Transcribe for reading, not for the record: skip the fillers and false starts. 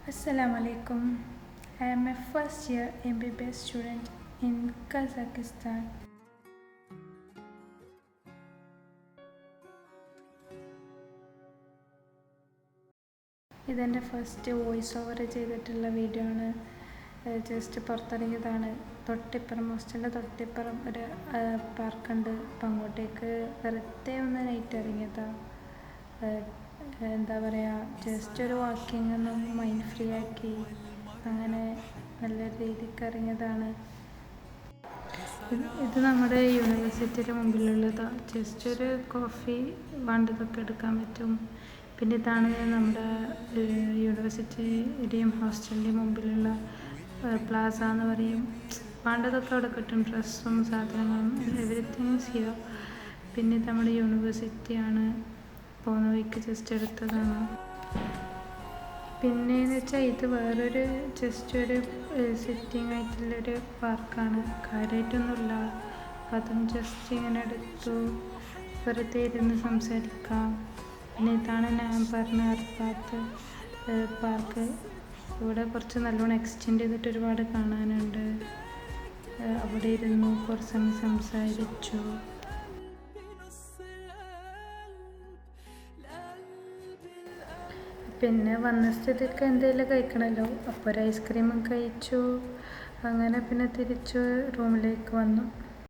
Assalamu alaikum. I am a first year MBBS student in Kazakhstan. ഇതെൻ്റെ first voice over ചെയ്തിട്ടുള്ള video ആണ്. Just പുറത്തിറങ്ങിയതാണ്. തൊട്ടിപ്പുറം ഹോസ്റ്റലിൻ്റെ തൊട്ടിപ്പുറം ഒരു പാർക്കുണ്ട്. അപ്പം അങ്ങോട്ടേക്ക് വെറുതെ ഒന്ന് നൈറ്റ് ഇറങ്ങിയതാണ്. എന്താ പറയുക, ജസ്റ്റ് ഒരു വാക്കിംഗ് ഒന്ന് മൈൻഡ് ഫ്രീ ആക്കി അങ്ങനെ നല്ല രീതിക്ക് ഇറങ്ങിയതാണ്. ഇത് നമ്മുടെ യൂണിവേഴ്സിറ്റിയുടെ മുമ്പിലുള്ളതാണ്. ജസ്റ്റ് ഒരു കോഫി വേണ്ടതൊക്കെ എടുക്കാൻ പറ്റും. പിന്നെ ഇതാണ് നമ്മുടെ യൂണിവേഴ്സിറ്റിയുടെയും ഹോസ്റ്റലിൻ്റെയും മുമ്പിലുള്ള പ്ലാസ എന്ന് പറയും. വേണ്ടതൊക്കെ അവിടെ കിട്ടും, ഡ്രസ്സും സാധനങ്ങളും എവരിത്തിങ് ഹിയർ. പിന്നെ ഇത് നമ്മുടെ യൂണിവേഴ്സിറ്റിയാണ്. പോകുന്ന വഴിക്ക് ജസ്റ്റ് എടുത്തതാണ്. പിന്നെയെന്ന് വെച്ചാൽ ഇത് വേറൊരു ജസ്റ്റ് ഒരു സിറ്റിംഗ് ആയിട്ടുള്ളൊരു പാർക്കാണ്. കാര്യമായിട്ടൊന്നുമില്ല. അതും ജസ്റ്റ് ഇങ്ങനെ എടുത്തു വെറുതെ ഇരുന്ന് സംസാരിക്കാം. പിന്നെ ഇതാണ് ഞാൻ പറഞ്ഞ അർഫാത്ത് പാർക്ക്. ഇവിടെ കുറച്ച് നല്ലോണം എക്സ്റ്റെൻഡ് ചെയ്തിട്ട് ഒരുപാട് കാണാനുണ്ട്. അവിടെ ഇരുന്നു കുറച്ച് സമയം സംസാരിച്ചു. പിന്നെ വന്ന സ്ഥിതിക്ക് എന്തെങ്കിലും കഴിക്കണമല്ലോ, അപ്പോൾ ഒരു ഐസ്ക്രീമും കഴിച്ചു. അങ്ങനെ പിന്നെ തിരിച്ചു റൂമിലേക്ക് വന്നു.